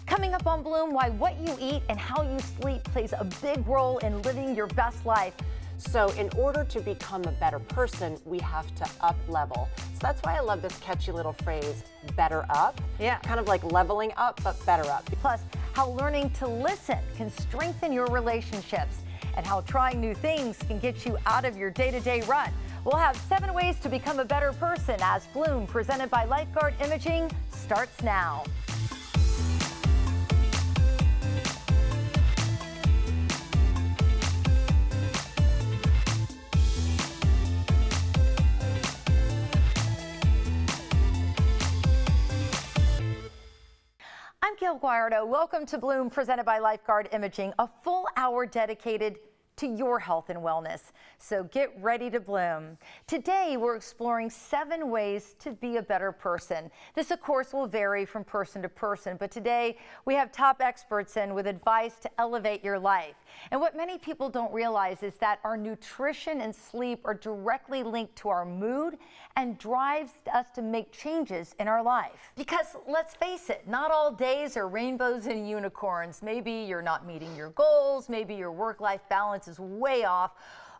Coming up on Bloom, why what you eat and how you sleep plays a big role in living your best life. So in order to become a better person, we have to up level. So that's why I love this catchy little phrase, better up. Yeah. Kind of like leveling up, but better up. Plus, how learning to listen can strengthen your relationships and how trying new things can get you out of your day-to-day rut. We'll have 7 ways to become a better person as Bloom, presented by Lifeguard Imaging, starts now. I'm Gayle Guyardo. Welcome to Bloom, presented by Lifeguard Imaging, a full hour dedicated to your health and wellness. So get ready to bloom. Today, we're exploring 7 ways to be a better person. This, of course, will vary from person to person, but today we have top experts in with advice to elevate your life. And what many people don't realize is that our nutrition and sleep are directly linked to our mood and drives us to make changes in our life. Because let's face it, not all days are rainbows and unicorns. Maybe you're not meeting your goals, maybe your work-life balance is way off,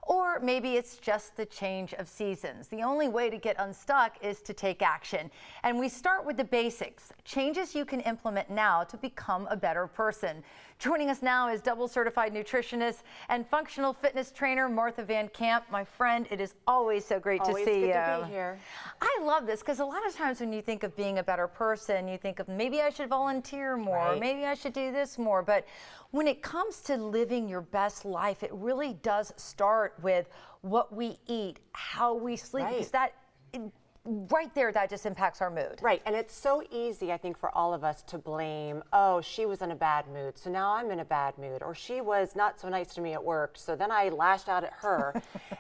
or maybe it's just the change of seasons. The only way to get unstuck is to take action. And we start with the basics, changes you can implement now to become a better person. Joining us now is double certified nutritionist and functional fitness trainer, Martha Van Camp. My friend, it is always so great to see you. Always good to be here. I love this because a lot of times when you think of being a better person, you think of maybe I should volunteer more, Right. maybe I should do this more. But when it comes to living your best life, it really does start with what we eat, how we sleep, Right. because right there, that just impacts our mood. Right, and it's so easy, I think, for all of us to blame, oh, she was in a bad mood, so now I'm in a bad mood, or she was not so nice to me at work, so then I lashed out at her.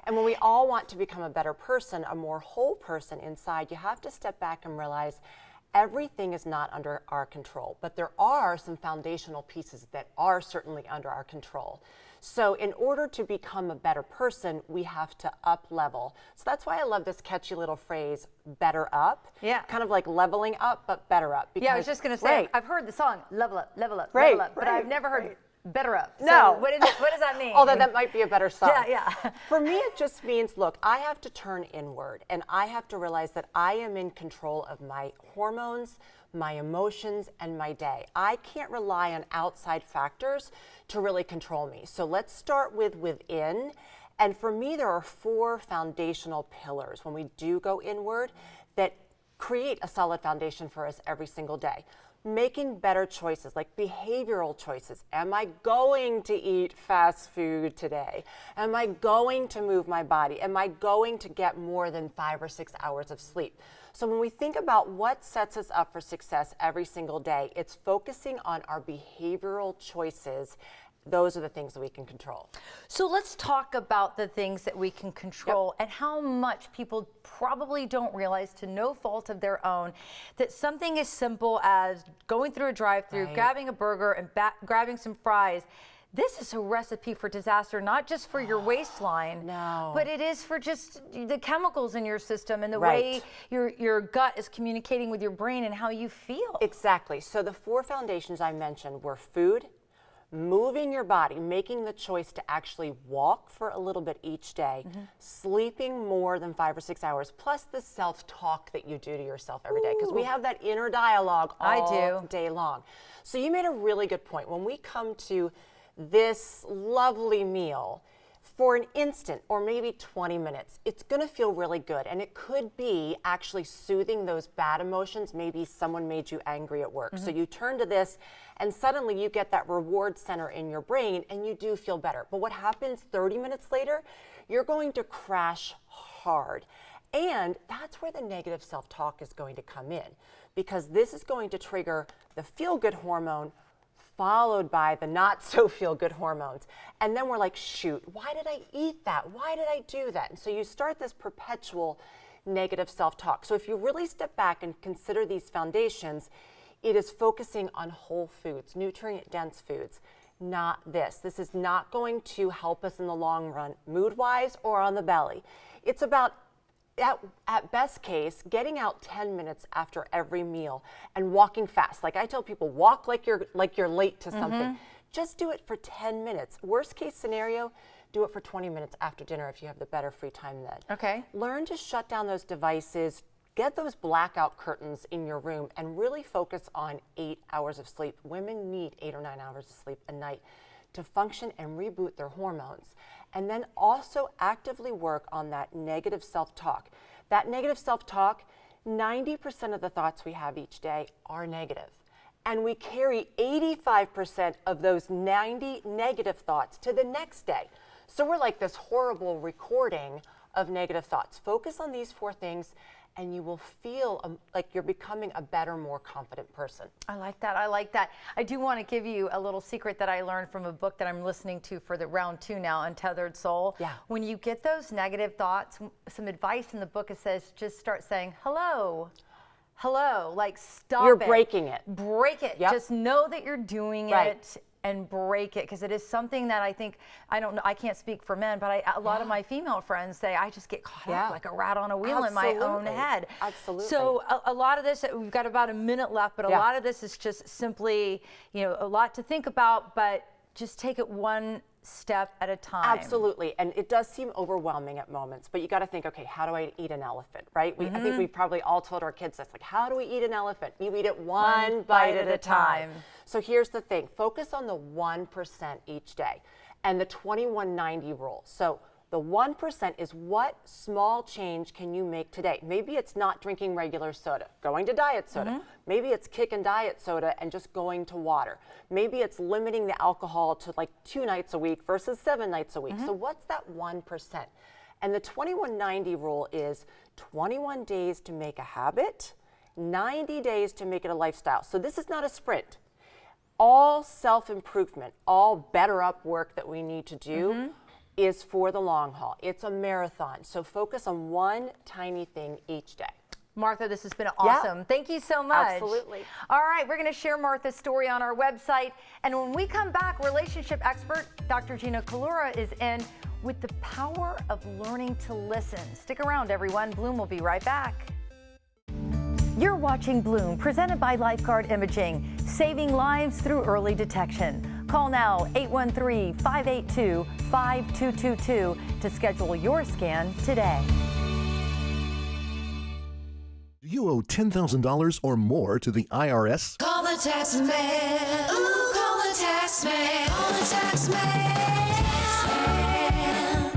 And when we all want to become a better person, a more whole person inside, you have to step back and realize everything is not under our control, but there are some foundational pieces that are certainly under our control. So in order to become a better person, we have to up level. So that's why I love this catchy little phrase, better up. Yeah. Kind of like leveling up, but better up. Yeah, I was just going to say, Right. I've heard the song, level up, level up, Right, level up, but right, I've never heard right. better up. So No. what does that mean? Although that might be a better song. Yeah. For me, it just means, look, I have to turn inward and I have to realize that I am in control of my hormones, my emotions, and my day. I can't rely on outside factors to really control me. So let's start with within. And for me, there are 4 foundational pillars when we do go inward that create a solid foundation for us every single day. Making better choices, like behavioral choices. Am I going to eat fast food today? Am I going to move my body? Am I going to get more than 5 or 6 hours of sleep? So when we think about what sets us up for success every single day, it's focusing on our behavioral choices. Those are the things that we can control. So let's talk about the things that we can control and how much people probably don't realize, to no fault of their own, that something as simple as going through a drive-thru, Right. grabbing a burger and grabbing some fries, this is a recipe for disaster, not just for your waistline, No. but it is for just the chemicals in your system and the Right. way your gut is communicating with your brain and how you feel. Exactly. So the 4 foundations I mentioned were food, moving your body, making the choice to actually walk for a little bit each day, sleeping more than 5 or 6 hours, plus the self-talk that you do to yourself every day, because we have that inner dialogue all day long. So you made a really good point. When we come to this lovely meal, for an instant or maybe 20 minutes, it's going to feel really good. And it could be actually soothing those bad emotions. Maybe someone made you angry at work. So you turn to this and suddenly you get that reward center in your brain and you do feel better. But what happens 30 minutes later? You're going to crash hard. And that's where the negative self-talk is going to come in, because this is going to trigger the feel-good hormone followed by the not so feel good hormones. And then we're like, shoot, why did I eat that? Why did I do that? And so you start this perpetual negative self-talk. So if you really step back and consider these foundations, it is focusing on whole foods, nutrient-dense foods, not this. This is not going to help us in the long run, mood-wise or on the belly. It's about At best case, getting out 10 minutes after every meal and walking fast. Like I tell people, walk like you're late to something. Just do it for 10 minutes. Worst case scenario, do it for 20 minutes after dinner if you have the better free time then. Okay. Learn to shut down those devices, get those blackout curtains in your room, and really focus on 8 hours of sleep. Women need 8 or 9 hours of sleep a night to function and reboot their hormones. And then also actively work on that negative self-talk. That negative self-talk, 90% of the thoughts we have each day are negative. And we carry 85% of those 90 negative thoughts to the next day. So we're like this horrible recording of negative thoughts. Focus on these 4 things and you will feel like you're becoming a better, more confident person. I like that. I like that. I do want to give you a little secret that I learned from a book that I'm listening to for the round 2 now, Untethered Soul. Yeah. When you get those negative thoughts, some advice in the book, it says just start saying, hello. Hello, like stop You're it. breaking it. Break it. Yep. Just know that you're doing Right. it and break it, because it is something that I think, I don't know, I can't speak for men, but a lot of my female friends say I just get caught up like a rat on a wheel in my own head. Absolutely. So a lot of this, we've got about a minute left, but a lot of this is just simply, a lot to think about, but just take it one step at a time. Absolutely, and it does seem overwhelming at moments, but you got to think, okay, how do I eat an elephant, right? I think we probably all told our kids this, like, how do we eat an elephant? You eat it one bite at a time. So here's the thing, focus on the 1% each day and the 21-90 rule. So the 1% is what small change can you make today? Maybe it's not drinking regular soda, going to diet soda. Maybe it's kicking diet soda and just going to water. Maybe it's limiting the alcohol to like 2 nights a week versus 7 nights a week. So what's that 1%? And the 21-90 rule is 21 days to make a habit, 90 days to make it a lifestyle. So this is not a sprint. All self-improvement, all better up work that we need to do is for the long haul. It's a marathon. So focus on one tiny thing each day. Martha, this has been awesome. Thank you so much. Absolutely. All right, we're going to share Martha's story on our website. And when we come back, relationship expert Dr. Gina Kalura is in with the power of learning to listen. Stick around, everyone. Bloom will be right back. You're watching Bloom, presented by Lifeguard Imaging, saving lives through early detection. Call now 813-582-5222 to schedule your scan today. Do you owe $10,000 or more to the IRS? Call the tax man. Ooh, call the tax man. Call the tax man.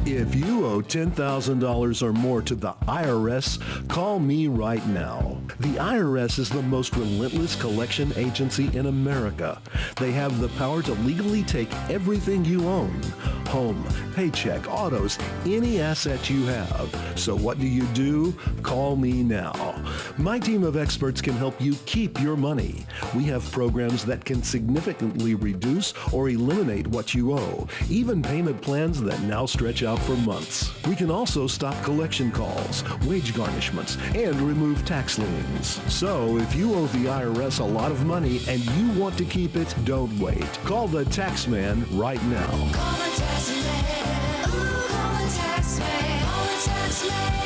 If you owe $10,000 or more to the IRS, call me right now. The IRS is the most relentless collection agency in America. They have the power to legally take everything you own. Home, paycheck, autos, any asset you have. So what do? Call me now. My team of experts can help you keep your money. We have programs that can significantly reduce or eliminate what you owe, even payment plans that now stretch out for months. We can also stop collection calls, wage garnishments, and remove tax liens. So if you owe the IRS a lot of money and you want to keep it, don't wait. Call the tax man right now. Call the tax man. Ooh, call the tax man. Call the tax man.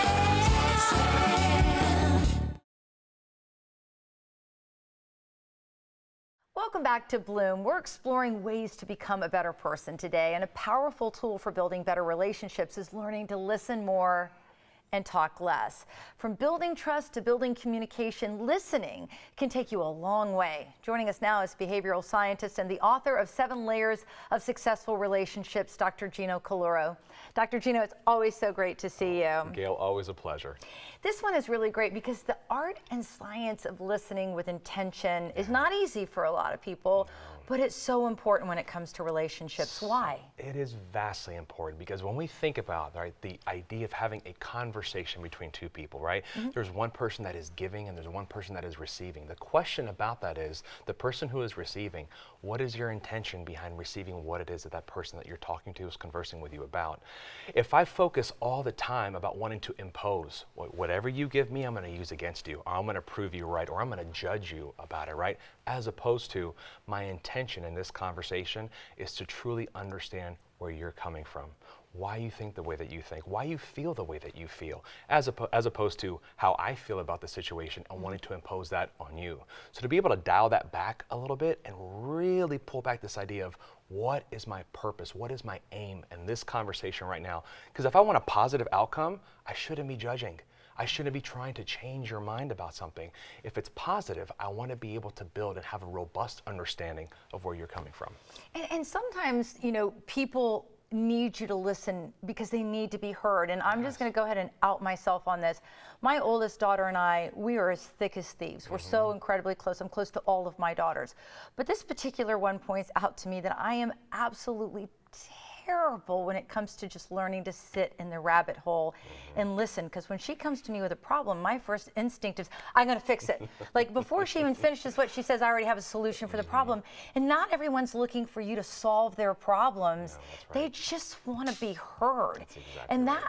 Welcome back to Bloom. We're exploring ways to become a better person today, and a powerful tool for building better relationships is learning to listen more and talk less. From building trust to building communication, listening can take you a long way. Joining us now is behavioral scientist and the author of 7 Layers of Successful Relationships, Dr. Gina Kalura. Dr. Gina, it's always so great to see you. Gail, always a pleasure. This one is really great because the art and science of listening with intention is not easy for a lot of people, but it's so important when it comes to relationships. Why? It is vastly important because when we think about the idea of having a conversation between 2 people, right? There's one person that is giving and there's one person that is receiving. The question about that is the person who is receiving, what is your intention behind receiving what it is that person that you're talking to is conversing with you about? If I focus all the time about wanting to impose whatever you give me, I'm going to use against you, or I'm going to prove you right, or I'm going to judge you about it, right? As opposed to my intention in this conversation is to truly understand where you're coming from. why you think the way that you think, why you feel the way that you feel, as opposed to how I feel about the situation and wanting to impose that on you. So to be able to dial that back a little bit and really pull back this idea of what is my purpose, what is my aim in this conversation right now? Because if I want a positive outcome, I shouldn't be judging. I shouldn't be trying to change your mind about something. If it's positive, I want to be able to build and have a robust understanding of where you're coming from. And sometimes, people need you to listen because they need to be heard. And I'm just going to go ahead and out myself on this. My oldest daughter and I, we are as thick as thieves. We're so incredibly close. I'm close to all of my daughters. But this particular one points out to me that I am absolutely terrible when it comes to just learning to sit in the rabbit hole and listen. Because when she comes to me with a problem, my first instinct is, I'm going to fix it. Like before she even finishes what she says, I already have a solution for the problem. And not everyone's looking for you to solve their problems. They just want to be heard. Exactly and right.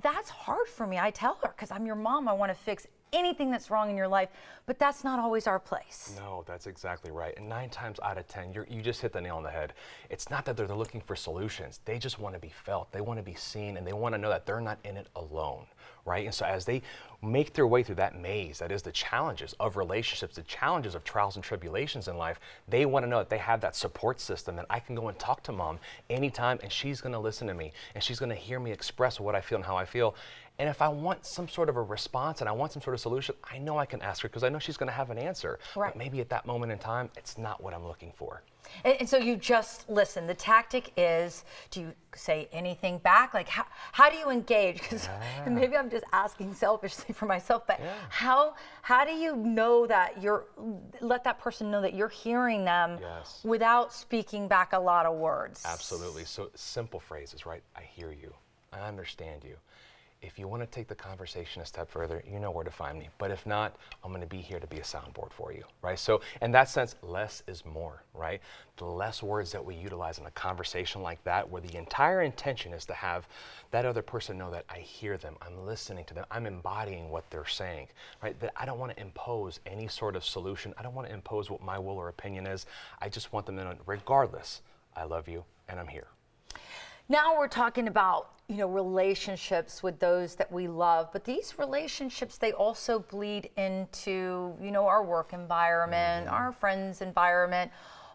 that's hard for me. I tell her, because I'm your mom, I want to fix anything that's wrong in your life, but that's not always our place. No, that's exactly right. And 9 times out of 10, you just hit the nail on the head. It's not that they're looking for solutions. They just want to be felt. They want to be seen, and they want to know that they're not in it alone, right? And so as they make their way through that maze, that is the challenges of relationships, the challenges of trials and tribulations in life, they want to know that they have that support system, and I can go and talk to mom anytime, and she's going to listen to me, and she's going to hear me express what I feel and how I feel. And if I want some sort of a response and I want some sort of solution, I know I can ask her because I know she's going to have an answer. Right. But maybe at that moment in time, it's not what I'm looking for. And so you just listen. The tactic is, do you say anything back? Like, how do you engage? Because maybe I'm just asking selfishly for myself, but how do you know that let that person know that you're hearing them without speaking back a lot of words? Absolutely. So simple phrases, right? I hear you. I understand you. If you want to take the conversation a step further, you know where to find me. But if not, I'm going to be here to be a soundboard for you, right? So in that sense, less is more, right? The less words that we utilize in a conversation like that, where the entire intention is to have that other person know that I hear them, I'm listening to them, I'm embodying what they're saying, right? That I don't want to impose any sort of solution. I don't want to impose what my will or opinion is. I just want them to know, regardless, I love you and I'm here. Now we're talking about, relationships with those that we love, but these relationships, they also bleed into, our work environment, our friends' environment,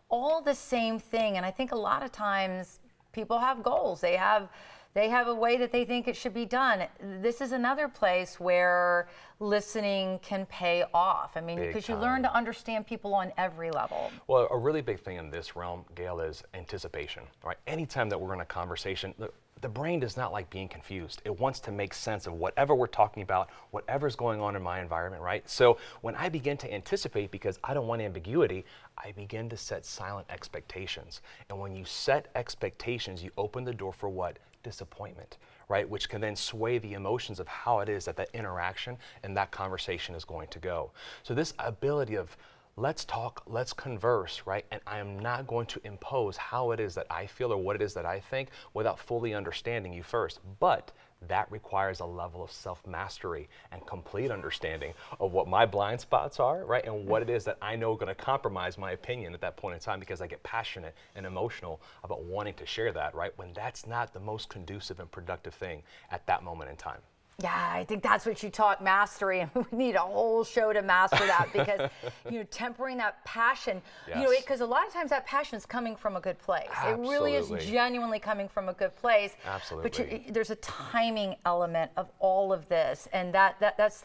all the same thing. And I think a lot of times people have goals. They have a way that they think it should be done. This is another place where listening can pay off. I mean, because you learn to understand people on every level. Well, a really big thing in this realm, Gayle, is anticipation, right? Anytime that we're in a conversation, the brain does not like being confused. It wants to make sense of whatever we're talking about, whatever's going on in my environment, right? So when I begin to anticipate, because I don't want ambiguity, I begin to set silent expectations. And when you set expectations, you open the door for what? Disappointment, right? Which can then sway the emotions of how it is that interaction and that conversation is going to go. So this ability of let's talk, let's converse, right? And I am not going to impose how it is that I feel or what it is that I think without fully understanding you first. But that requires a level of self-mastery and complete understanding of what my blind spots are, right? And what it is that I know going to compromise my opinion at that point in time because I get passionate and emotional about wanting to share that, right? When that's not the most conducive and productive thing at that moment in time. Yeah, I think that's what you taught, mastery, and we need a whole show to master that because, tempering that passion, because a lot of times that passion is coming from a good place. Absolutely. It really is genuinely coming from a good place. Absolutely. But there's a timing element of all of this, and that's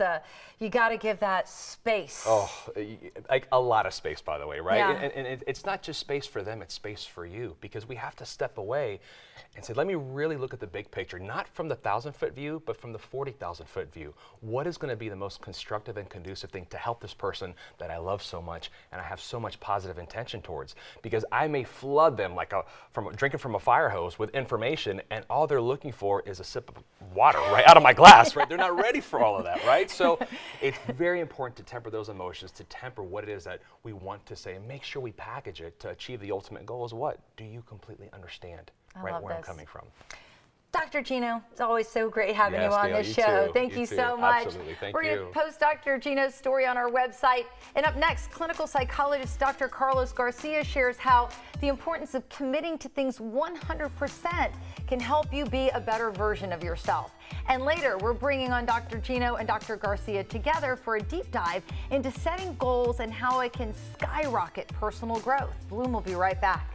you got to give that space. Oh, like a lot of space, by the way, right? Yeah. And it's not just space for them, it's space for you, because we have to step away and say, let me really look at the big picture, not from the 1,000-foot view, but from the 40,000-foot view. What is going to be the most constructive and conducive thing to help this person that I love so much and I have so much positive intention towards? Because I may flood them like from drinking from a fire hose with information, and all they're looking for is a sip of water right out of my glass, right? They're not ready for all of that, right? So it's very important to temper those emotions, to temper what it is that we want to say, and make sure we package it to achieve the ultimate goal is what? Do you completely understand? Right, where I'm coming from. Dr. Gino, it's always so great having Yes, you on Gayle, this you show. too. Thank You you too. so much. Absolutely. Thank We're going you. to post Dr. Gino's story on our website. And up next, clinical psychologist Dr. Carlos Garcia shares how the importance of committing to things 100% can help you be a better version of yourself. And later, we're bringing on Dr. Gino and Dr. Garcia together for a deep dive into setting goals and how it can skyrocket personal growth. Bloom will be right back.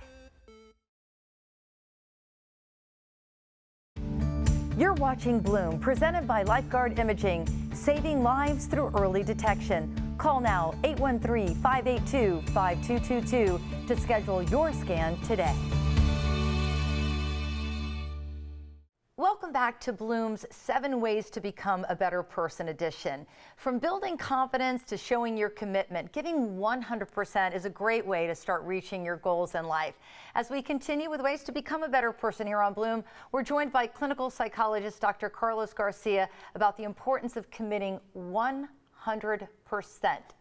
You're watching Bloom, presented by Lifeguard Imaging, saving lives through early detection. Call now 813-582-5222 to schedule your scan today. Welcome back to Bloom's 7 Ways to Become a Better Person edition. From building confidence to showing your commitment, giving 100% is a great way to start reaching your goals in life. As we continue with ways to become a better person here on Bloom, we're joined by clinical psychologist Dr. Carlos Garcia about the importance of committing 100%.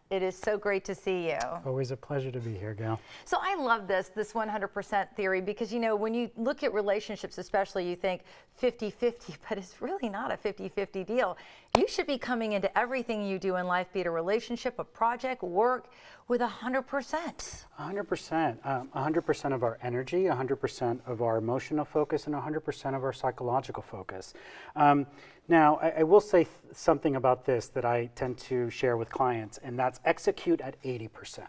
It is so great to see you. Always a pleasure to be here, Gail. So I love this 100% theory because, you know, when you look at relationships especially, you think 50-50, but it's really not a 50-50 deal. You should be coming into everything you do in life, be it a relationship, a project, work, with 100%. 100%. 100% of our energy, 100% of our emotional focus, and 100% of our psychological focus. Now, I will say something about this that I tend to share with clients, and that's execute at 80%.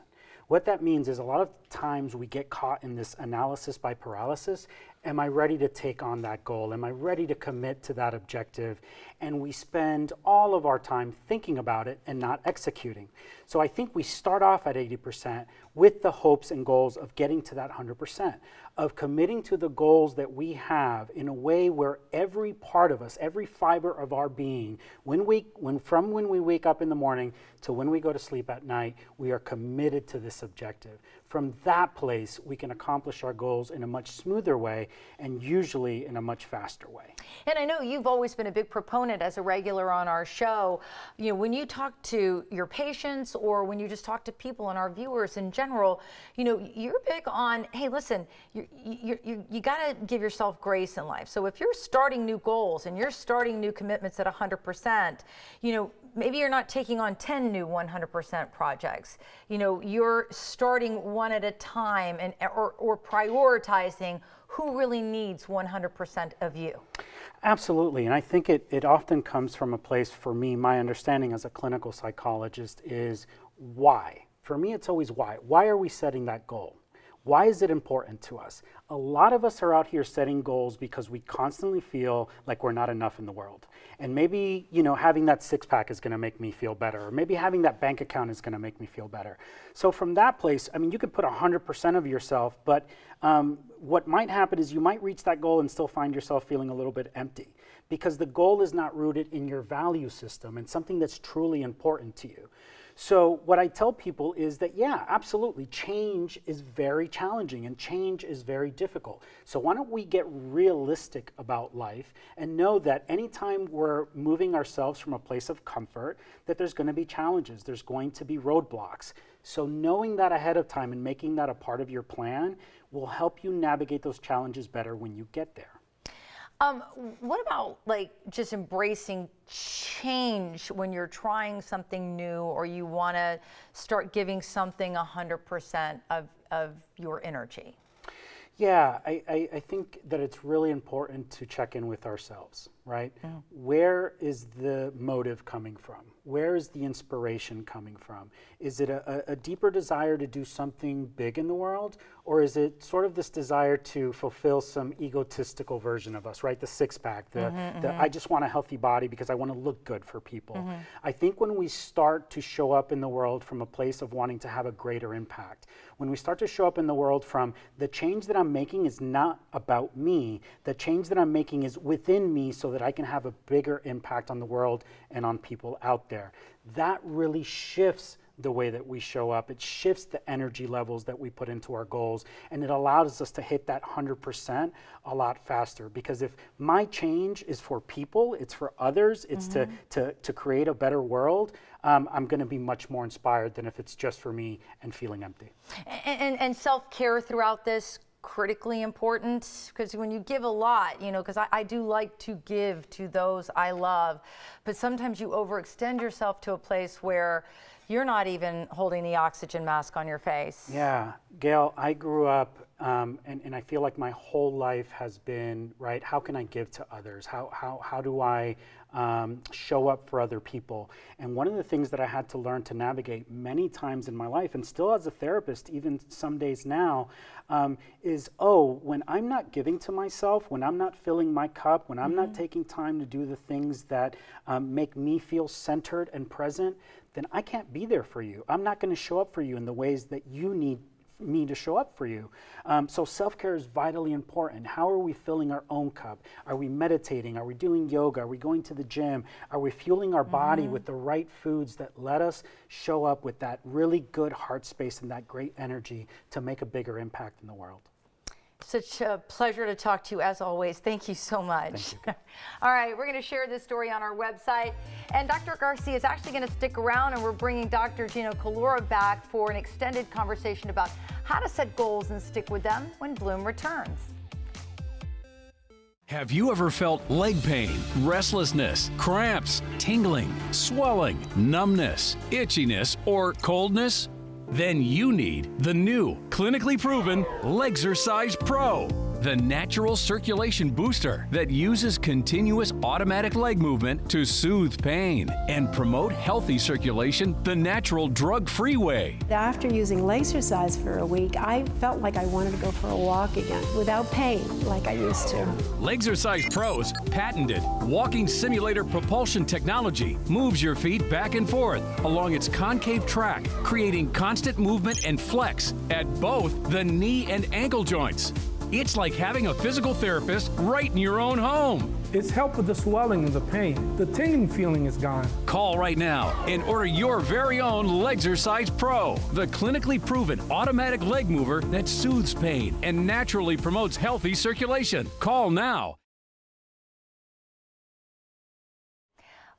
What that means is a lot of times we get caught in this analysis by paralysis. Am I ready to take on that goal? Am I ready to commit to that objective? And we spend all of our time thinking about it and not executing. So I think we start off at 80% with the hopes and goals of getting to that 100%, of committing to the goals that we have in a way where every part of us, every fiber of our being, when we wake up in the morning to when we go to sleep at night, we are committed to this objective. From that place, we can accomplish our goals in a much smoother way and usually in a much faster way. And I know you've always been a big proponent as a regular on our show. You know, when you talk to your patients or when you just talk to people and our viewers in general, you know, you're big on, hey, listen, you got to give yourself grace in life. So if you're starting new goals and you're starting new commitments at 100%, you know, maybe you're not taking on 10 new 100% projects. You know, you're starting one at a time and or prioritizing who really needs 100% of you. Absolutely, and I think it often comes from a place, for me, my understanding as a clinical psychologist is why. For me, it's always why. Why are we setting that goal? Why is it important to us? A lot of us are out here setting goals because we constantly feel like we're not enough in the world. And maybe, you know, having that six-pack is going to make me feel better, or maybe having that bank account is going to make me feel better. So from that place, I mean, you could put 100% of yourself, but what might happen is you might reach that goal and still find yourself feeling a little bit empty because the goal is not rooted in your value system and something that's truly important to you. So what I tell people is that, yeah, absolutely, change is very challenging and change is very difficult. So why don't we get realistic about life and know that anytime we're moving ourselves from a place of comfort, that there's going to be challenges, there's going to be roadblocks. So knowing that ahead of time and making that a part of your plan will help you navigate those challenges better when you get there. What about like just embracing change when you're trying something new or you want to start giving something 100% of your energy? Yeah, I think that it's really important to check in with ourselves, right? Yeah. Where is the motive coming from? Where is the inspiration coming from? Is it a deeper desire to do something big in the world? Or is it sort of this desire to fulfill some egotistical version of us, right? The six-pack, I just want a healthy body because I want to look good for people. I think when we start to show up in the world from a place of wanting to have a greater impact, when we start to show up in the world from the change that I'm making is not about me, the change that I'm making is within me so that I can have a bigger impact on the world and on people out there. That really shifts the way that we show up. It shifts the energy levels that we put into our goals, and it allows us to hit that 100% a lot faster. Because if my change is for people, it's for others, it's to create a better world, I'm going to be much more inspired than if it's just for me and feeling empty. And self-care throughout this critically important? Because when you give a lot, you know, because I do like to give to those I love, but sometimes you overextend yourself to a place where you're not even holding the oxygen mask on your face. Yeah, Gail, I grew up, and I feel like my whole life has been, right, how can I give to others? How do I show up for other people? And one of the things that I had to learn to navigate many times in my life, and still as a therapist, even some days now, is, when I'm not giving to myself, when I'm not filling my cup, when I'm not taking time to do the things that make me feel centered and present, then I can't be there for you. I'm not going to show up for you in the ways that you need me to show up for you. So self-care is vitally important. How are we filling our own cup? Are we meditating? Are we doing yoga? Are we going to the gym? Are we fueling our body with the right foods that let us show up with that really good heart space and that great energy to make a bigger impact in the world? Such a pleasure to talk to you as always. Thank you so much. All right, we're going to share this story on our website. And Dr. Garcia is actually going to stick around, and we're bringing Dr. Gino Colora back for an extended conversation about how to set goals and stick with them when Bloom returns. Have you ever felt leg pain, restlessness, cramps, tingling, swelling, numbness, itchiness, or coldness? Then you need the new, clinically proven Legzercise Pro, the natural circulation booster that uses continuous automatic leg movement to soothe pain and promote healthy circulation the natural drug-free way. After using Legzercise for a week, I felt like I wanted to go for a walk again without pain like I used to. Legzercise Pro's patented walking simulator propulsion technology moves your feet back and forth along its concave track, creating constant movement and flex at both the knee and ankle joints. It's like having a physical therapist right in your own home. It's helped with the swelling and the pain. The tingling feeling is gone. Call right now and order your very own Legzercise Pro, the clinically proven automatic leg mover that soothes pain and naturally promotes healthy circulation. Call now.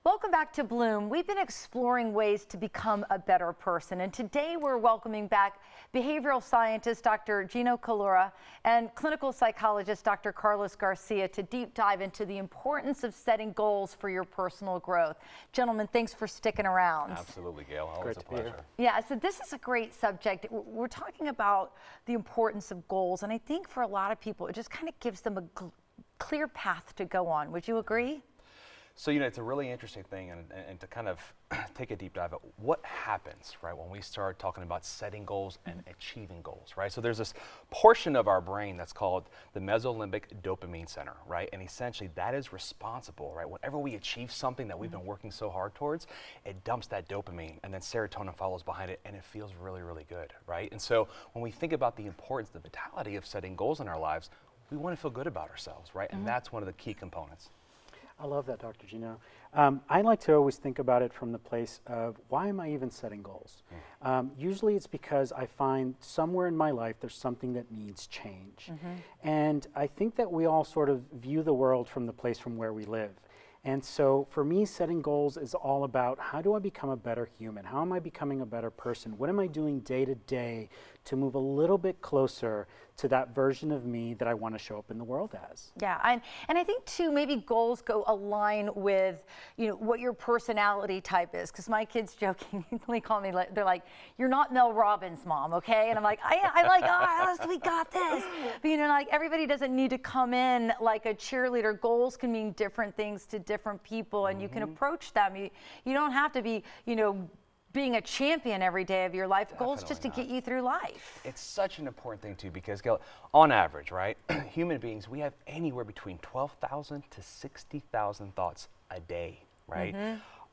Welcome back to Bloom. We've been exploring ways to become a better person, and today we're welcoming back behavioral scientist Dr. Gino Colora and clinical psychologist Dr. Carlos Garcia to deep dive into the importance of setting goals for your personal growth. Gentlemen, thanks for sticking around. Absolutely, Gail. Always a pleasure. Yeah, so this is a great subject. We're talking about the importance of goals, and I think for a lot of people, it just kind of gives them a clear path to go on. Would you agree? So, you know, it's a really interesting thing, and to kind of take a deep dive at what happens, right, when we start talking about setting goals and achieving goals, right? So there's this portion of our brain that's called the mesolimbic dopamine center, right? And essentially that is responsible, right? Whenever we achieve something that we've been working so hard towards, it dumps that dopamine, and then serotonin follows behind it, and it feels really, really good, right? And so when we think about the importance, the vitality of setting goals in our lives, we want to feel good about ourselves, right? And that's one of the key components. I love that, Dr. Gino. I like to always think about it from the place of, why am I even setting goals? Usually it's because I find somewhere in my life there's something that needs change. And I think that we all sort of view the world from the place from where we live. And so for me, setting goals is all about, how do I become a better human? How am I becoming a better person? What am I doing day to day to move a little bit closer to that version of me that I want to show up in the world as? Yeah, and I think too, maybe goals align with, you know, what your personality type is. Because my kids jokingly call me, they're like, "You're not Mel Robbins, Mom, okay?" And I'm like, I like, oh, we got this. But you know, like, everybody doesn't need to come in like a cheerleader. Goals can mean different things to different people, and you can approach them. You don't have to be, you know, being a champion every day of your life. Goals just to get you through life. It's such an important thing too, because Gail, on average, right, human beings, we have anywhere between 12,000 to 60,000 thoughts a day, right?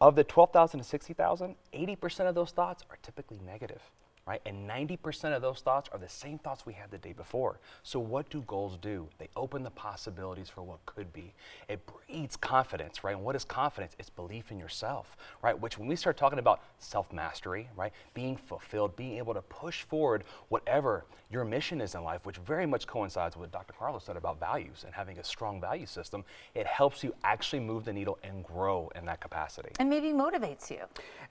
Of the 12,000 to 60,000, 80% of those thoughts are typically negative, right? And 90% of those thoughts are the same thoughts we had the day before. So what do goals do? They open the possibilities for what could be. It breeds confidence, right? And what is confidence? It's belief in yourself, right? Which, when we start talking about self-mastery, right? Being fulfilled, being able to push forward whatever your mission is in life, which very much coincides with what Dr. Carlos said about values and having a strong value system. It helps you actually move the needle and grow in that capacity. And maybe motivates you.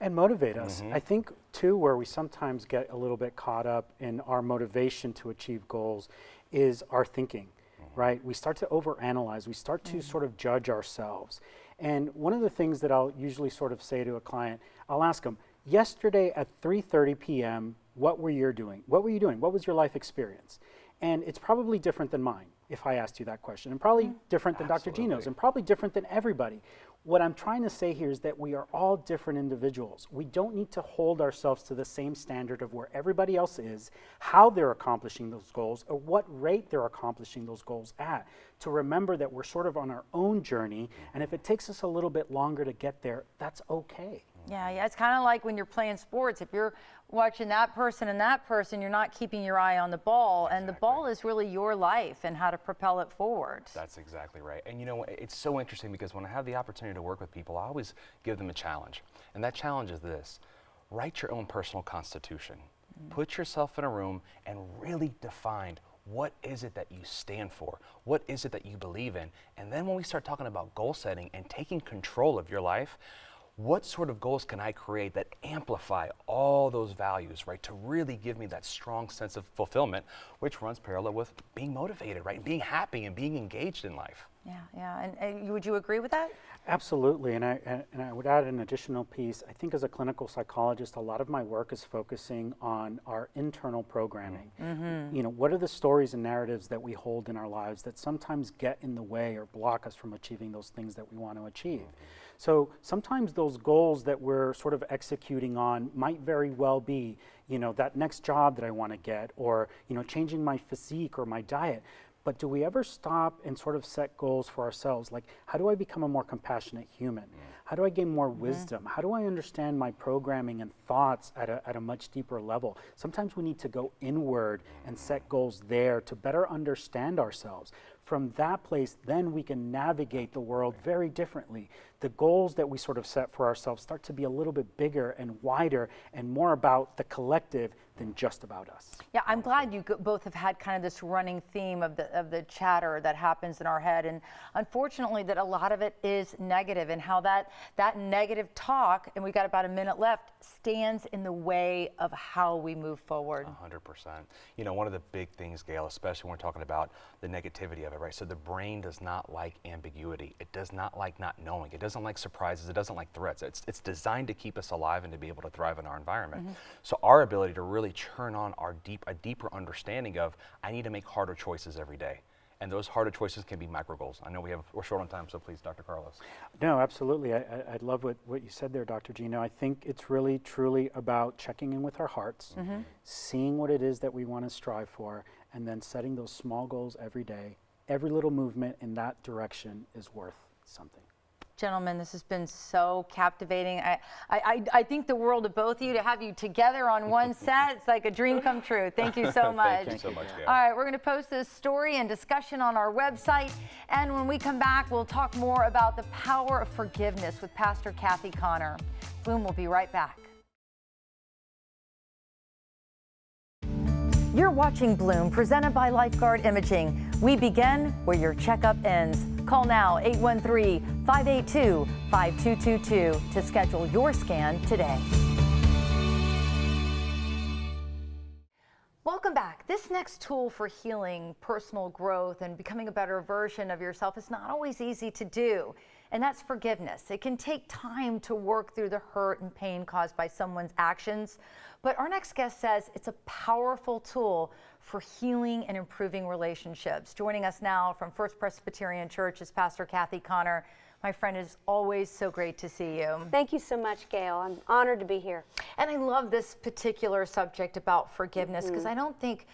And motivate us. I think too, where we sometimes get get a little bit caught up in our motivation to achieve goals is our thinking, right? We start to overanalyze, we start to sort of judge ourselves. And one of the things that I'll usually sort of say to a client, I'll ask them, yesterday at 3:30 p.m., what were you doing? What were you doing? What was your life experience? And it's probably different than mine if I asked you that question, and probably different than Dr. Gino's, and probably different than everybody. What I'm trying to say here is that we are all different individuals. We don't need to hold ourselves to the same standard of where everybody else is, how they're accomplishing those goals, or what rate they're accomplishing those goals at, to remember that we're sort of on our own journey, and if it takes us a little bit longer to get there, that's okay. Yeah, it's kind of like when you're playing sports. If you're watching that person and that person, you're not keeping your eye on the ball, and the ball is really your life and how to propel it forward. That's exactly right. And you know, it's so interesting because when I have the opportunity to work with people, I always give them a challenge. And that challenge is this: write your own personal constitution. Put yourself in a room and really define what is it that you stand for? What is it that you believe in? And then when we start talking about goal setting and taking control of your life, what sort of goals can I create that amplify all those values, right? To really give me that strong sense of fulfillment, which runs parallel with being motivated, right? Being happy and being engaged in life. Yeah. And would you agree with that? Absolutely, and I would add an additional piece. I think as a clinical psychologist, a lot of my work is focusing on our internal programming. You know, what are the stories and narratives that we hold in our lives that sometimes get in the way or block us from achieving those things that we want to achieve? So sometimes those goals that we're sort of executing on might very well be, you know, that next job that I want to get, or, you know, changing my physique or my diet. But do we ever stop and sort of set goals for ourselves? Like, how do I become a more compassionate human? How do I gain more wisdom? How do I understand my programming and thoughts at a much deeper level? Sometimes we need to go inward and set goals there to better understand ourselves. From that place, then we can navigate the world very differently. The goals that we sort of set for ourselves start to be a little bit bigger and wider and more about the collective than just about us. Yeah, I'm glad you both have had kind of this running theme of the chatter that happens in our head, and unfortunately that a lot of it is negative, and how that negative talk, and we've got about a minute left, stands in the way of how we move forward. 100%. You know, one of the big things, Gayle, especially when we're talking about the negativity of it, right? So the brain does not like ambiguity. It does not like not knowing. It doesn't like surprises. It doesn't like threats. It's designed to keep us alive and to be able to thrive in our environment. So our ability to really turn on a deeper understanding of, I need to make harder choices every day. And those harder choices can be micro goals. I know we're short on time, so please, Dr. Carlos. No, absolutely. I love what you said there, Dr. Gino. I think it's really, truly about checking in with our hearts, seeing what it is that we want to strive for, and then setting those small goals every day. Every little movement in that direction is worth something. Gentlemen, this has been so captivating. I think the world of both of you, to have you together on one set, it's like a dream come true. Thank you so much. Thank you so much, Gayle. All right, we're going to post this story and discussion on our website. And when we come back, we'll talk more about the power of forgiveness with Pastor Kathy Connor. Bloom will be right back. You're watching Bloom, presented by Lifeguard Imaging. We begin where your checkup ends. Call now, 813-582-5222 to schedule your scan today. Welcome back. This next tool for healing, personal growth, and becoming a better version of yourself is not always easy to do, and that's forgiveness. It can take time to work through the hurt and pain caused by someone's actions, but our next guest says it's a powerful tool for healing and improving relationships. Joining us now from First Presbyterian Church is Pastor Kathy Connor. My friend, it's always so great to see you. Thank you so much, Gayle. I'm honored to be here. And I love this particular subject about forgiveness, because I don't think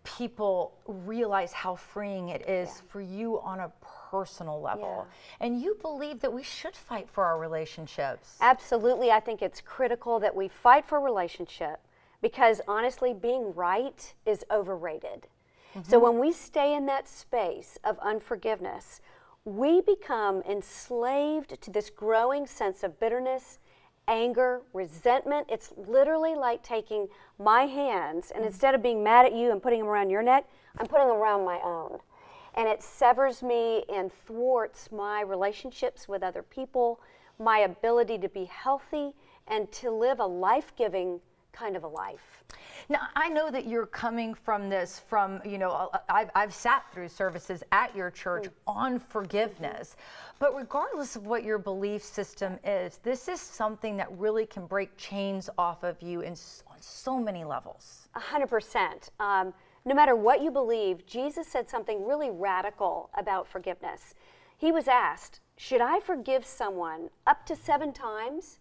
people realize how freeing it is for you on a personal level. And you believe that we should fight for our relationships. Absolutely. I think it's critical that we fight for a relationship, because honestly, being right is overrated. So when we stay in that space of unforgiveness, we become enslaved to this growing sense of bitterness, anger, resentment. It's literally like taking my hands, and instead of being mad at you and putting them around your neck, I'm putting them around my own. And it severs me and thwarts my relationships with other people, my ability to be healthy and to live a life-giving, kind of a life. Now, I know that you're coming from this from, I've sat through services at your church on forgiveness, but regardless of what your belief system is, this is something that really can break chains off of you on so many levels. 100%. No matter what you believe, Jesus said something really radical about forgiveness. He was asked, should I forgive someone up to 7 times?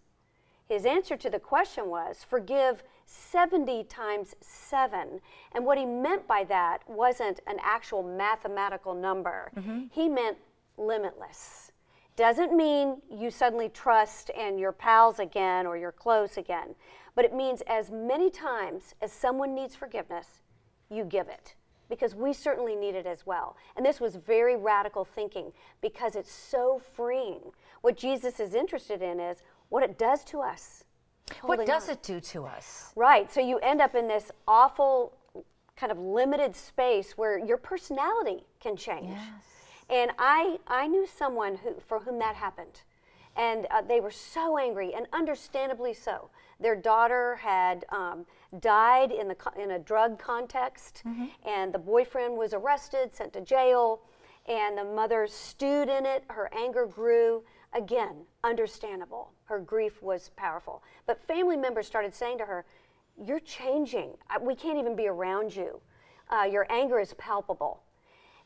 His answer to the question was, forgive 70 times 7. And what he meant by that wasn't an actual mathematical number. He meant limitless. Doesn't mean you suddenly trust and you're pals again or you're close again. But it means as many times as someone needs forgiveness, you give it. Because we certainly need it as well. And this was very radical thinking because it's so freeing. What Jesus is interested in is what it does to us. What does it do to us? Right, so you end up in this awful kind of limited space where your personality can change. Yes. And I knew someone for whom that happened. And they were so angry, and understandably so. Their daughter had died in a drug context, and the boyfriend was arrested, sent to jail, and the mother stewed in it. Her anger grew. Again, understandable. Her grief was powerful. But family members started saying to her, you're changing. We can't even be around you. Your anger is palpable.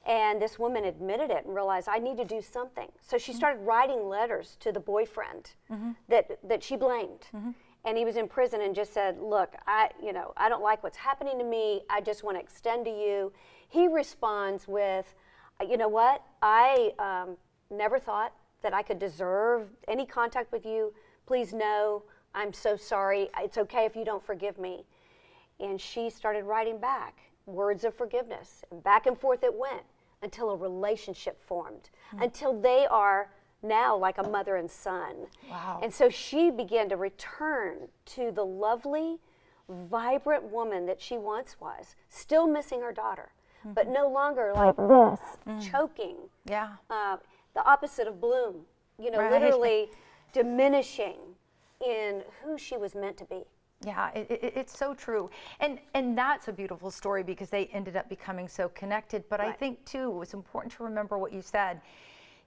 And this woman admitted it and realized, I need to do something. So she started writing letters to the boyfriend that she blamed. And he was in prison and just said, look, I don't like what's happening to me. I just want to extend to you. He responds with, you know what? I never thought that I could deserve any contact with you. Please know, I'm so sorry. It's okay if you don't forgive me. And she started writing back words of forgiveness. And back and forth it went until a relationship formed, until they are now like a mother and son. Wow. And so she began to return to the lovely, vibrant woman that she once was, still missing her daughter, but no longer like this, choking. Yeah. The opposite of bloom, Right. literally diminishing in who she was meant to be. Yeah, it's so true. And that's a beautiful story because they ended up becoming so connected. But I think, too, it's important to remember what you said.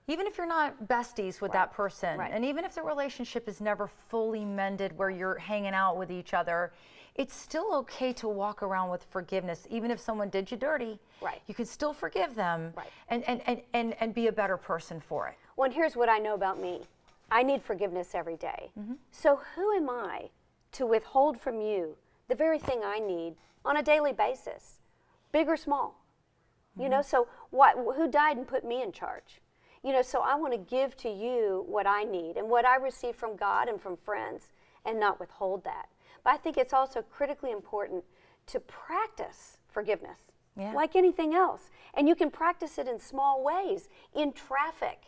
Even if you're not besties with that person, and even if the relationship is never fully mended where you're hanging out with each other, it's still okay to walk around with forgiveness. Even if someone did you dirty, you can still forgive them and be a better person for it. Well, and here's what I know about me. I need forgiveness every day. So who am I to withhold from you the very thing I need on a daily basis, big or small? So who died and put me in charge? So I want to give to you what I need and what I receive from God and from friends and not withhold that. But I think it's also critically important to practice forgiveness, like anything else. And you can practice it in small ways, in traffic.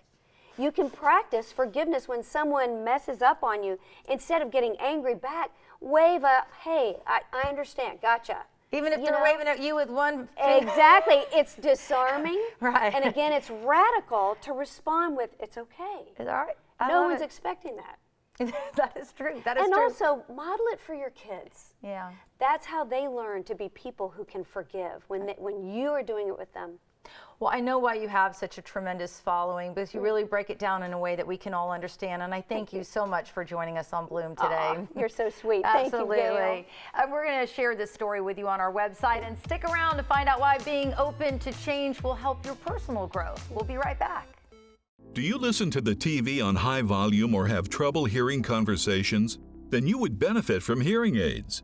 You can practice forgiveness when someone messes up on you. Instead of getting angry back, wave a, hey, I understand, gotcha. Even if they're waving at you with one finger. Exactly. It's disarming. Right. And again, it's radical to respond with, it's okay. It's all right. No one's expecting that. That is true. That is and true. also, model it for your kids. Yeah. That's how they learn to be people who can forgive when you are doing it with them. Well, I know why you have such a tremendous following because you really break it down in a way that we can all understand. And I thank you so much for joining us on Bloom today. You're so sweet. Absolutely. Thank you, Gayle. We're going to share this story with you on our website and stick around to find out why being open to change will help your personal growth. We'll be right back. Do you listen to the TV on high volume or have trouble hearing conversations? Then you would benefit from hearing aids.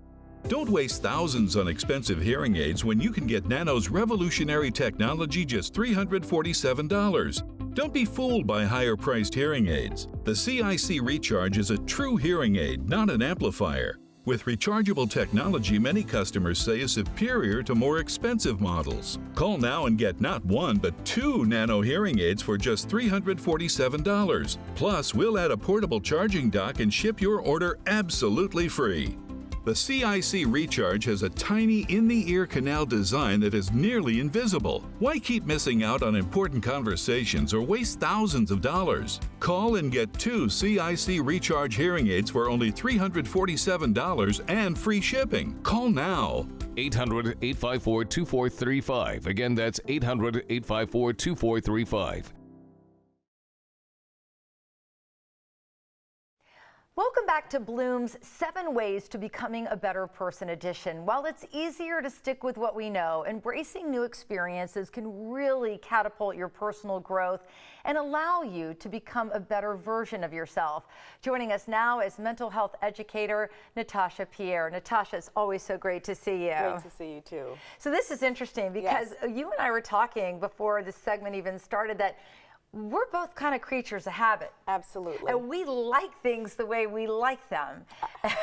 Don't waste thousands on expensive hearing aids when you can get Nano's revolutionary technology just $347. Don't be fooled by higher-priced hearing aids. The CIC Recharge is a true hearing aid, not an amplifier. With rechargeable technology, many customers say is superior to more expensive models. Call now and get not one, but 2 Nano hearing aids for just $347. Plus, we'll add a portable charging dock and ship your order absolutely free. The CIC Recharge has a tiny in-the-ear canal design that is nearly invisible. Why keep missing out on important conversations or waste thousands of dollars? Call and get 2 CIC Recharge hearing aids for only $347 and free shipping. Call now. 800-854-2435. Again, that's 800-854-2435. Welcome back to Bloom's 7 Ways to Becoming a Better Person edition. While it's easier to stick with what we know, embracing new experiences can really catapult your personal growth and allow you to become a better version of yourself. Joining us now is mental health educator Natasha Pierre. Natasha, it's always so great to see you. Great to see you too. So this is interesting because you and I were talking before this segment even started that we're both kind of creatures of habit. Absolutely. And we like things the way we like them.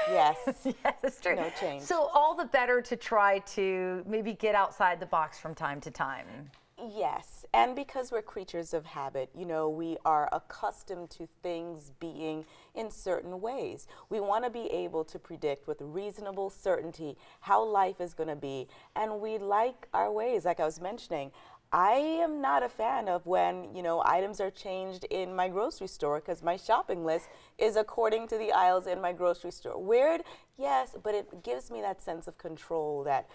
Yes. Yes, it's true. No change. So all the better to try to maybe get outside the box from time to time. Yes, and because we're creatures of habit, you know, we are accustomed to things being in certain ways. We want to be able to predict with reasonable certainty how life is going to be, and we like our ways, like I was mentioning. I am not a fan of when, you know, items are changed in my grocery store because my shopping list is according to the aisles in my grocery store. Weird? Yes, but it gives me that sense of control that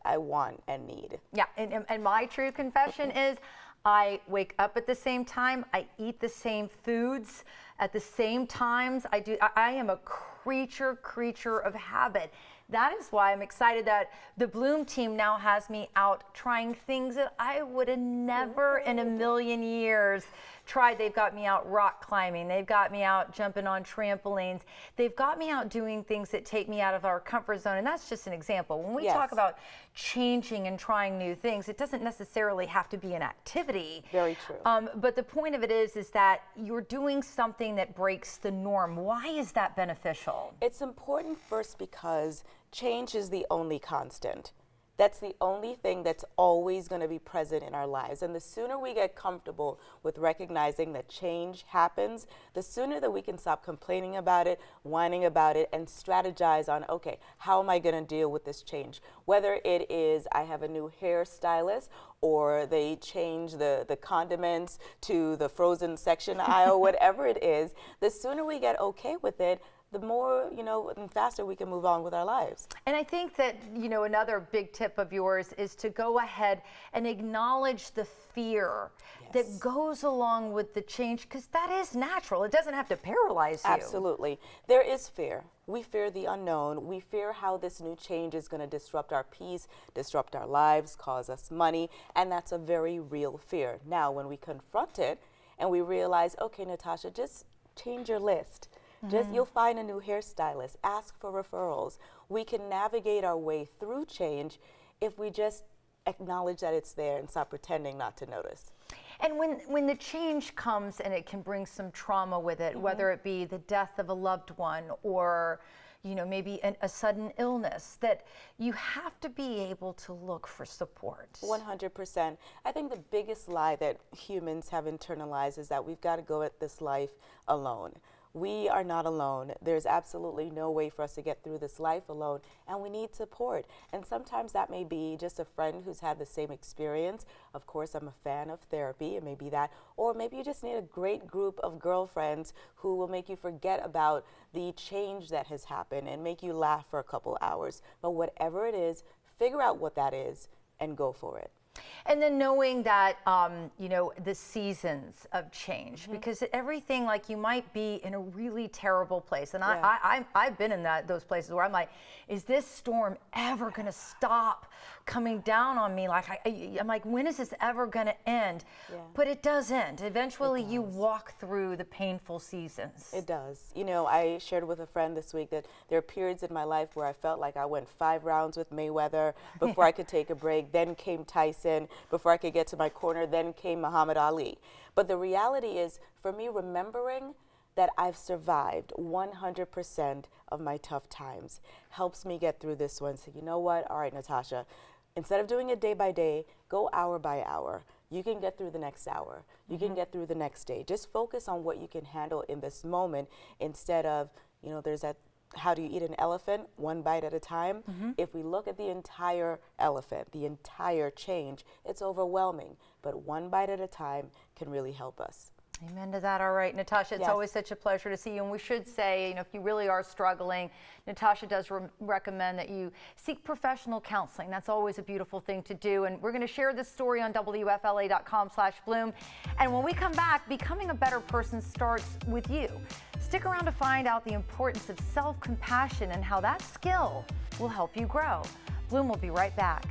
I want and need. Yeah, and my true confession is I wake up at the same time, I eat the same foods at the same times. I am a creature of habit. That is why I'm excited that the Bloom team now has me out trying things that I would have never in a million years tried. They've got me out rock climbing. They've got me out jumping on trampolines. They've got me out doing things that take me out of our comfort zone. And that's just an example. When we talk about changing and trying new things, it doesn't necessarily have to be an activity. Very true. But the point of it is that you're doing something that breaks the norm. Why is that beneficial? It's important first because change is the only constant. That's the only thing that's always going to be present in our lives. And the sooner we get comfortable with recognizing that change happens, the sooner that we can stop complaining about it, whining about it, and strategize on, okay, how am I going to deal with this change? Whether it is I have a new hairstylist or they change the condiments to the frozen section aisle, whatever it is, the sooner we get okay with it, the more, you know, and faster we can move on with our lives. And I think that, you know, another big tip of yours is to go ahead and acknowledge the fear that goes along with the change, because that is natural. It doesn't have to paralyze you. Absolutely. There is fear. We fear the unknown. We fear how this new change is going to disrupt our peace, disrupt our lives, cause us money, and that's a very real fear. Now, when we confront it and we realize, okay, Natasha, just change your list. Just you'll find a new hairstylist, ask for referrals. We can navigate our way through change if we just acknowledge that it's there and stop pretending not to notice. And when the change comes and it can bring some trauma with it, whether it be the death of a loved one or, you know, maybe a sudden illness, that you have to be able to look for support. 100%. I think the biggest lie that humans have internalized is that we've got to go at this life alone. We are not alone. There's absolutely no way for us to get through this life alone, and we need support. And sometimes that may be just a friend who's had the same experience. Of course, I'm a fan of therapy, it may be that. Or maybe you just need a great group of girlfriends who will make you forget about the change that has happened and make you laugh for a couple hours. But whatever it is, figure out what that is and go for it. And then knowing that, you know, the seasons of change, because everything, like, you might be in a really terrible place. And I've been in those places where I'm like, is this storm ever going to stop coming down on me? Like, I'm like, when is this ever going to end? But it does end. Eventually, you walk through the painful seasons. It does. You know, I shared with a friend this week that there are periods in my life where I felt like I went 5 rounds with Mayweather before I could take a break. Then came Tyson. Before I could get to my corner, then came Muhammad Ali. But the reality is, for me, remembering that I've survived 100% of my tough times helps me get through this one. So you know what? All right, Natasha, instead of doing it day by day, go hour by hour. You can get through the next hour. You can get through the next day. Just focus on what you can handle in this moment instead of, you know, there's that how do you eat an elephant? One bite at a time. If we look at the entire elephant, the entire change, it's overwhelming. But one bite at a time can really help us. Amen to that. All right, Natasha, it's Yes. always such a pleasure to see you. And we should say, if you really are struggling, Natasha does recommend that you seek professional counseling. That's always a beautiful thing to do. And we're going to share this story on WFLA.com/Bloom. And when we come back, becoming a better person starts with you. Stick around to find out the importance of self-compassion and how that skill will help you grow. Bloom will be right back.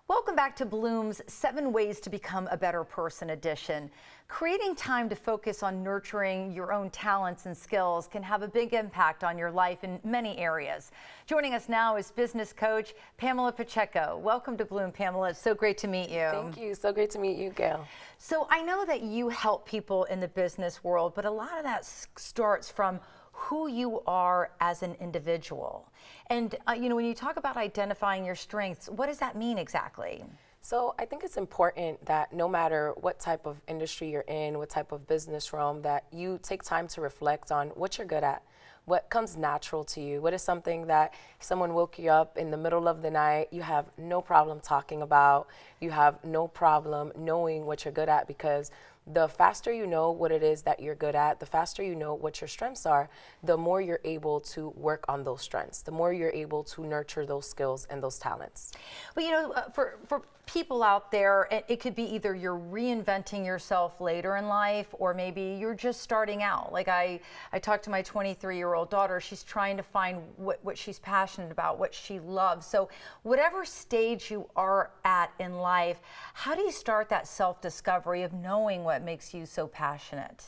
Welcome back to Bloom's 7 Ways to Become a Better Person edition. Creating time to focus on nurturing your own talents and skills can have a big impact on your life in many areas. Joining us now is business coach Pamela Pacheco. Welcome to Bloom, Pamela. It's so great to meet you. Thank you. So great to meet you, Gayle. So I know that you help people in the business world, but a lot of that starts from who you are as an individual. And when you talk about identifying your strengths, what does that mean exactly? So I think it's important that no matter what type of industry you're in, what type of business realm, that you take time to reflect on what you're good at, what comes natural to you, what is something that if someone woke you up in the middle of the night, you have no problem talking about, you have no problem knowing what you're good at, because the faster you know what it is that you're good at, the faster you know what your strengths are, the more you're able to work on those strengths, the more you're able to nurture those skills and those talents. Well, for people out there, it could be either you're reinventing yourself later in life, or maybe you're just starting out. Like I talked to my 23-year-old daughter. She's trying to find what she's passionate about, what she loves. So whatever stage you are at in life, how do you start that self-discovery of knowing what makes you so passionate?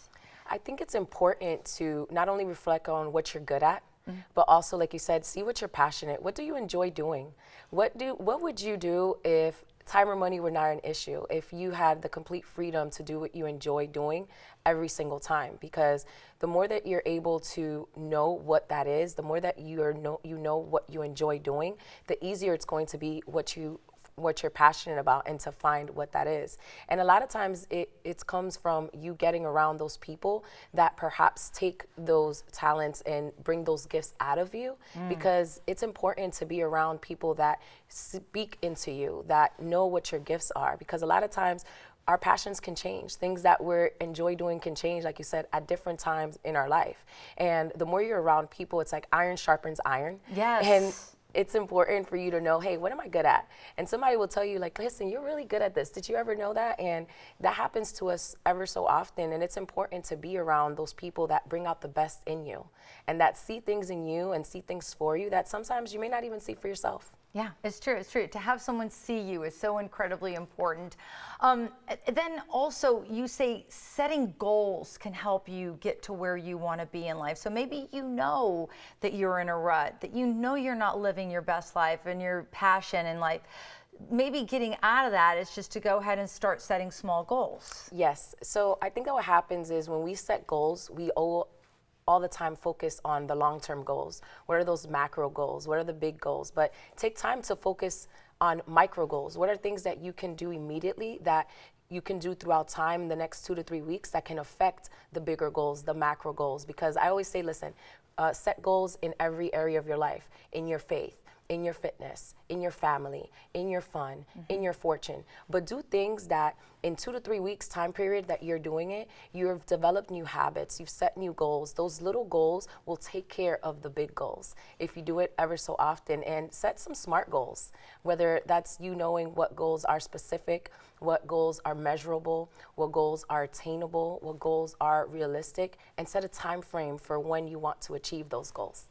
I think it's important to not only reflect on what you're good at, but also, like you said, see what you're passionate. What do you enjoy doing? What would you do if time or money were not an issue, if you had the complete freedom to do what you enjoy doing every single time? Because the more that you're able to know what that is, the more that you know what you enjoy doing, the easier it's going to be what you're passionate about and to find what that is. And a lot of times it comes from you getting around those people that perhaps take those talents and bring those gifts out of you, because it's important to be around people that speak into you, that know what your gifts are, because a lot of times our passions can change. Things that we enjoy doing can change, like you said, at different times in our life. And the more you're around people, it's like iron sharpens iron. Yes. And it's important for you to know, hey, what am I good at? And somebody will tell you, like, listen, you're really good at this. Did you ever know that? And that happens to us ever so often. And it's important to be around those people that bring out the best in you and that see things in you and see things for you that sometimes you may not even see for yourself. Yeah, it's true. It's true. To have someone see you is so incredibly important. Then also, you say setting goals can help you get to where you want to be in life. So maybe you know that you're in a rut, that you know you're not living your best life and your passion in life. Maybe getting out of that is just to go ahead and start setting small goals. Yes. So I think that what happens is when we set goals, we all the time focus on the long-term goals. What are those macro goals? What are the big goals? But take time to focus on micro goals. What are things that you can do immediately, that you can do throughout time in the next 2 to 3 weeks, that can affect the bigger goals, the macro goals? Because I always say, listen, set goals in every area of your life, in your faith, in your fitness, in your family, in your fun, in your fortune. But do things that in 2 to 3 weeks time period that you're doing it, you've developed new habits, you've set new goals. Those little goals will take care of the big goals if you do it ever so often. And set some SMART goals, whether that's you knowing what goals are specific, what goals are measurable, what goals are attainable, what goals are realistic, and set a time frame for when you want to achieve those goals.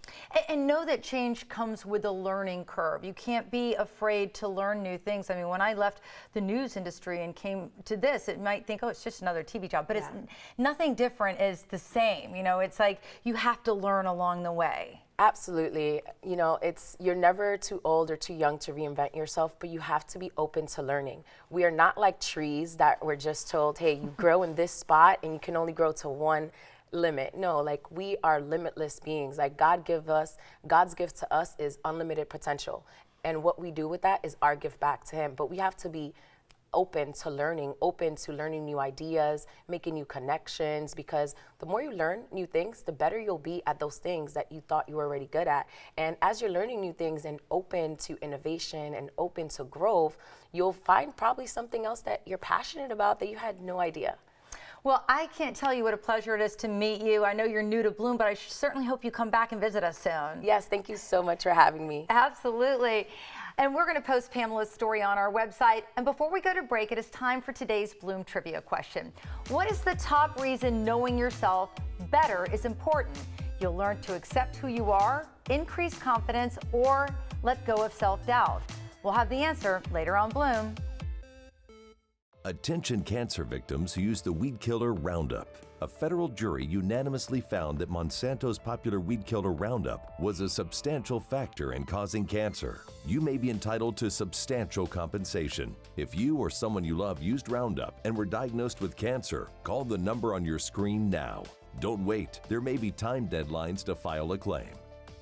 And know that change comes with a learning curve. You can't be afraid to learn new things. I mean, when I left the news industry and came to this, it might think, oh, it's just another TV job, but it's nothing different is the same. You know, it's like you have to learn along the way. Absolutely. You know, you're never too old or too young to reinvent yourself, but you have to be open to learning. We are not like trees that we're just told, hey, you grow in this spot and you can only grow to one limit. No, like we are limitless beings. Like God's gift to us is unlimited potential. And what we do with that is our gift back to him. But we have to be open to learning new ideas, making new connections, because the more you learn new things, the better you'll be at those things that you thought you were already good at. And as you're learning new things and open to innovation and open to growth, you'll find probably something else that you're passionate about that you had no idea. Well, I can't tell you what a pleasure it is to meet you. I know you're new to Bloom, but I certainly hope you come back and visit us soon. Yes, thank you so much for having me. Absolutely. And we're going to post Pamela's story on our website. And before we go to break, it is time for today's Bloom trivia question. What is the top reason knowing yourself better is important? You'll learn to accept who you are, increase confidence, or let go of self-doubt. We'll have the answer later on Bloom. Attention cancer victims who use the weed killer Roundup. A federal jury unanimously found that Monsanto's popular weed killer Roundup was a substantial factor in causing cancer. You may be entitled to substantial compensation. If you or someone you love used Roundup and were diagnosed with cancer, call the number on your screen now. Don't wait. There may be time deadlines to file a claim.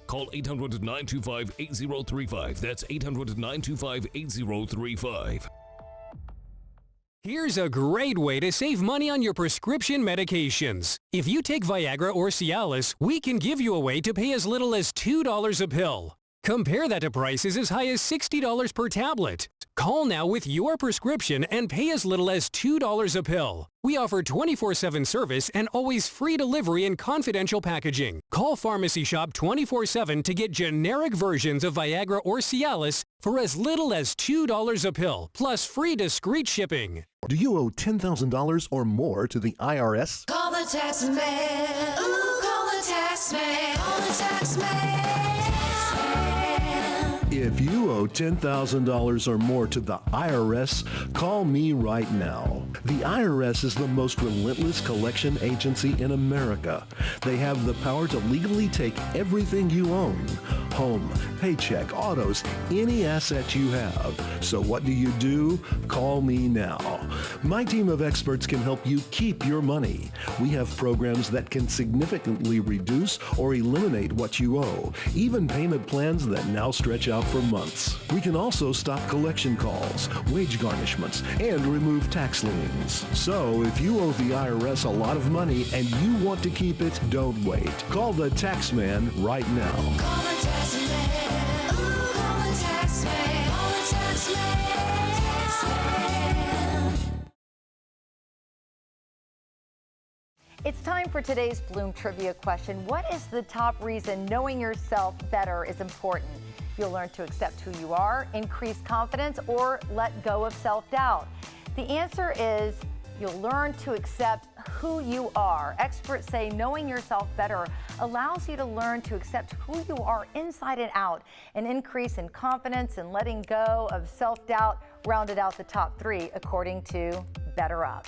Call 800-925-8035. That's 800-925-8035. Here's a great way to save money on your prescription medications. If you take Viagra or Cialis, we can give you a way to pay as little as $2 a pill. Compare that to prices as high as $60 per tablet. Call now with your prescription and pay as little as $2 a pill. We offer 24/7 service and always free delivery and confidential packaging. Call Pharmacy Shop 24/7 to get generic versions of Viagra or Cialis for as little as $2 a pill, plus free discreet shipping. Do you owe $10,000 or more to the IRS? Call the tax man. Ooh, call the tax man. Call the tax man. If you owe $10,000 or more to the IRS, call me right now. The IRS is the most relentless collection agency in America. They have the power to legally take everything you own. Home, paycheck, autos, any asset you have. So what do? Call me now. My team of experts can help you keep your money. We have programs that can significantly reduce or eliminate what you owe, even payment plans that now stretch out for months. We can also stop collection calls, wage garnishments, and remove tax liens. So if you owe the IRS a lot of money and you want to keep it, don't wait. Call the tax man right now. Call the tax man. Ooh, call the tax man. Call the tax man. It's time for today's Bloom trivia question. What is the top reason knowing yourself better is important? You'll learn to accept who you are, increase confidence, or let go of self-doubt. The answer is you'll learn to accept who you are. Experts say knowing yourself better allows you to learn to accept who you are inside and out. An increase in confidence and letting go of self-doubt rounded out the top 3 according to Better Up.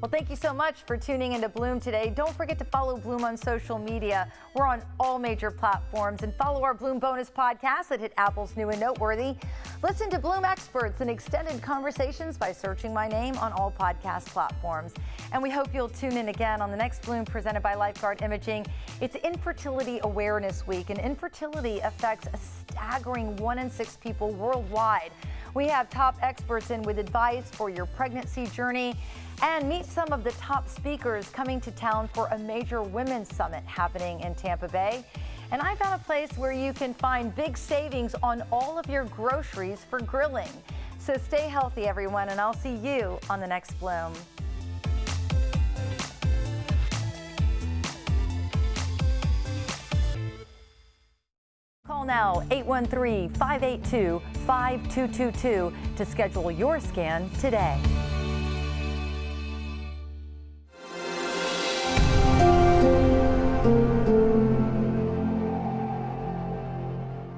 Well, thank you so much for tuning into Bloom today. Don't forget to follow Bloom on social media. We're on all major platforms, and follow our Bloom bonus podcast that hit Apple's New and Noteworthy. Listen to Bloom experts and extended conversations by searching my name on all podcast platforms. And we hope you'll tune in again on the next Bloom presented by Lifeguard Imaging. It's Infertility Awareness Week, and infertility affects a staggering 1 in 6 people worldwide. We have top experts in with advice for your pregnancy journey, and meet some of the top speakers coming to town for a major women's summit happening in Tampa Bay. And I found a place where you can find big savings on all of your groceries for grilling. So stay healthy, everyone, and I'll see you on the next Bloom. Call now 813-582-5222 to schedule your scan today.